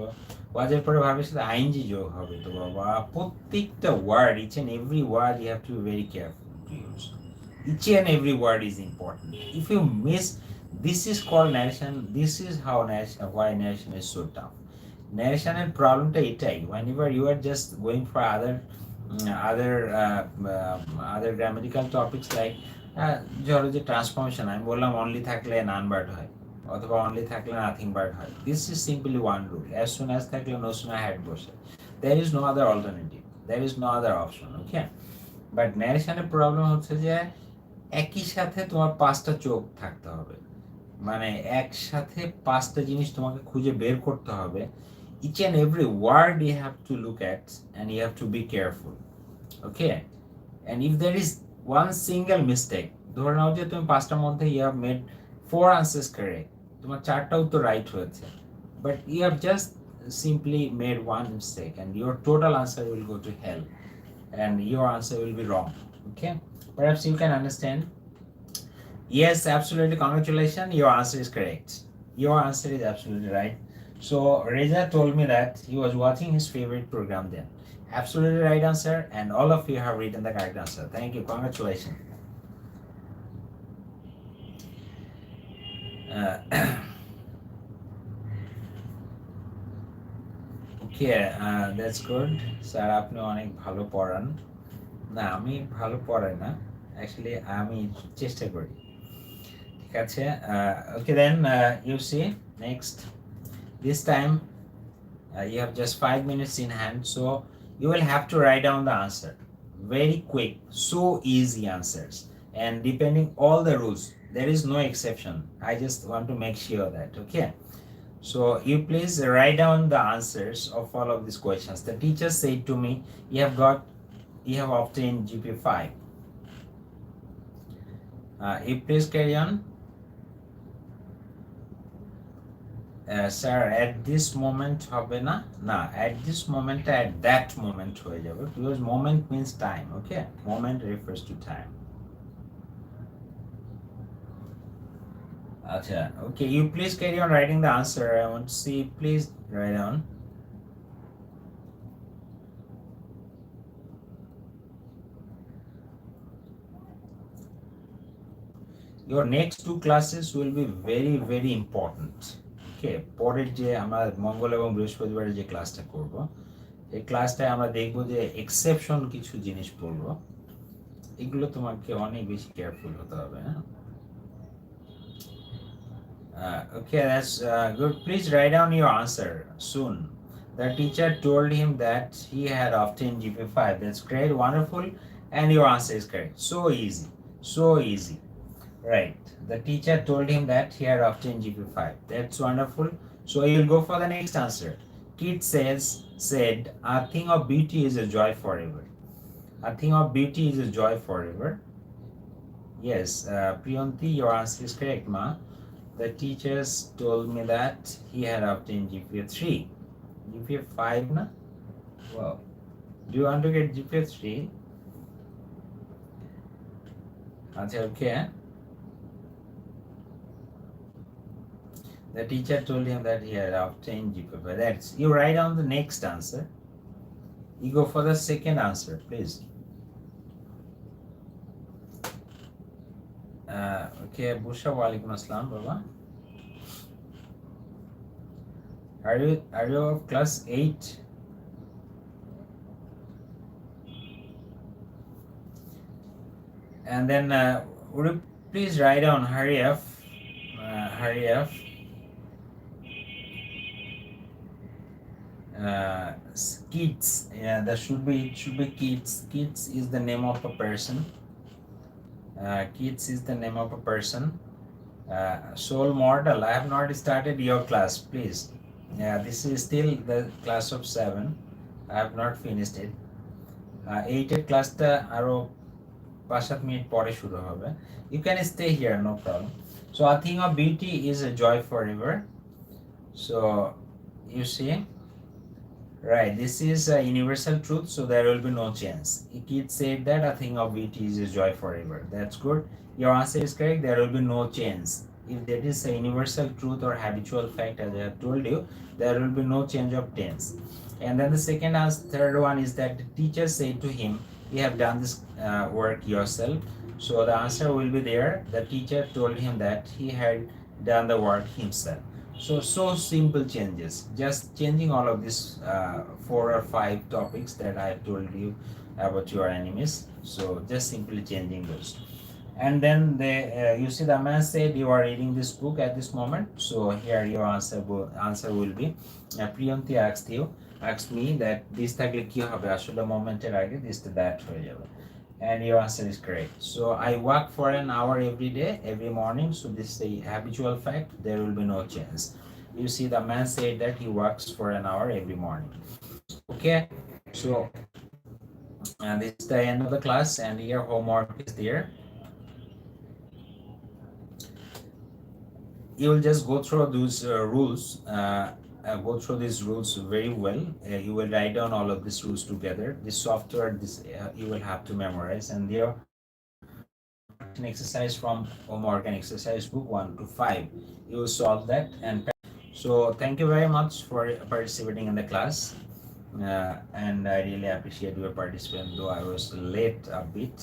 was এর পরে ভাবের সাথে ING যোগ হবে তো বাবা। প্রত্যেকটা word, each and every word you have to be very careful to use. Each and every word is important. If you miss, this is called narration. This is how narration, why narration is so tough. Narration and problemটা এটাই, whenever you are just going for other grammatical topics like ধরো যে transformation আমি বললাম only থাকলে নান bird হয় অথবা only থাকলে nothing bird হয়, this is simply one rule, as soon as থাকলে নো সুন হ্যাড বসে, there is no other alternative, there is no other option, okay. But ন্যারেশনের প্রবলেম হচ্ছে যে একই সাথে তোমার পাঁচটা চোখ থাকতে হবে, মানে একসাথে পাঁচটা জিনিস তোমাকে খুঁজে বের করতে হবে, each and every word you have to look at and you have to be careful, okay. And if there is one single mistake, ধরে নাও যে তুমি পাঁচটার মধ্যে you have made 4 answers correct, তোমার চারটা উত্তর রাইট হয়েছে, but you have just simply made one mistake and your total answer will go to hell and your answer will be wrong, okay. Perhaps you can understand. Yes, absolutely, congratulations, your answer is correct, your answer is absolutely right. So Reza told me that he was watching his favorite program then. Absolutely right answer, and all of you have written the correct answer. Thank you, congratulations. Okay, that's good. Sir আপনি অনেক ভালো পড়ান। না আমি ভালো পড়াই না, actually আমি চেষ্টা করি, ঠিক আছে। Okay then, you see next, this time you have just 5 minutes in hand, so you will have to write down the answer, very quick, so easy answers, and depending all the rules, there is no exception, I just want to make sure that, okay. So you please write down the answers of all of these questions. The teacher said to me, you have obtained GPA 5. You please carry on. Sir, at this moment হবে না, না at this moment, at that moment হয়ে যাবে, because moment means time, okay, moment refers to time. Acha, okay, you please carry on writing the answer, I want to see, please write down. Your next 2 classes will be very very important, okay. পরের যে আমরা মঙ্গল এবং বৃহস্পতিবারে যে ক্লাসটা করব, এই ক্লাসটায় আমরা দেখব যে এক্সেপশন কিছু জিনিস পড়ব, এগুলো তোমাকে অনেক বেশি কেয়ারফুল হতে হবে, হ্যাঁ। Okay, that's good. Please write down your answer soon. The teacher told him that he had obtained GPA 5. That's great, wonderful, and your answer is correct. So easy, so easy. Right. The teacher told him that he had obtained GPA 5. That's wonderful. So you'll go for the next answer. Kid said, a thing of beauty is a joy forever. A thing of beauty is a joy forever. Yes, Priyanti, your answer is correct, ma. The teachers told me that he had obtained GPA 3. GPA 5, na? Wow. Do you want to get GPA 3? Okay. The teacher told him that he had obtained GPA 5. That's, you write down the next answer. You go for the second answer, please. Okay, Busha, walaikum assalam, Baba. Are you of class 8? And then would you please write down, hurry up. Kids, yeah, there should be kids. Kids is the name of a person. Kids is the name of a person. Soul mortal, I have not started your class, please. Yeah, this is still the class of 7. I have not finished it. 8 এর ক্লাসটা আরো 5-7 minute পরে শুরু হবে. You can stay here, no problem. So a thing of beauty is a joy forever. So you see, right, this is a universal truth, so there will be no change. A kid said that a thing of beauty is a joy forever. That's good. Your answer is correct. There will be no change. If that is a universal truth or habitual fact, as I have told you, there will be no change of tense. And then the third one is that the teacher said to him, you have done this work yourself. So the answer will be there. The teacher told him that he had done the work himself. So simple changes, just changing all of these 4 or 5 topics that I have told you about your enemies. So just simply changing those. And then you see the man said you are reading this book at this moment. So here your answer will be Priyanti asked me that this থাকলে কি হবে আসলে মোমেন্টের আগে this to that হয়ে যাবে, and your answer is correct. So I walk for an hour every day, every morning. So this is a habitual fact. There will be no change. You see, the man said that he walks for an hour every morning. Okay, so this is the end of the class, and your homework is there. You will just go through those rules. Go through these rules very well. You will write down all of these rules together. This software, you will have to memorize, and there an exercise from homework and exercise book 1 to 5. You will solve that. And so thank you very much for participating in the class, and I really appreciate your participation, though I was late a bit.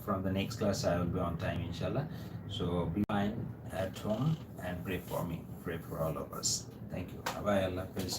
From the next class I will be on time, inshallah. So be fine at home and pray for me, pray for all of us. Thank you. Bye. Allah Hafiz.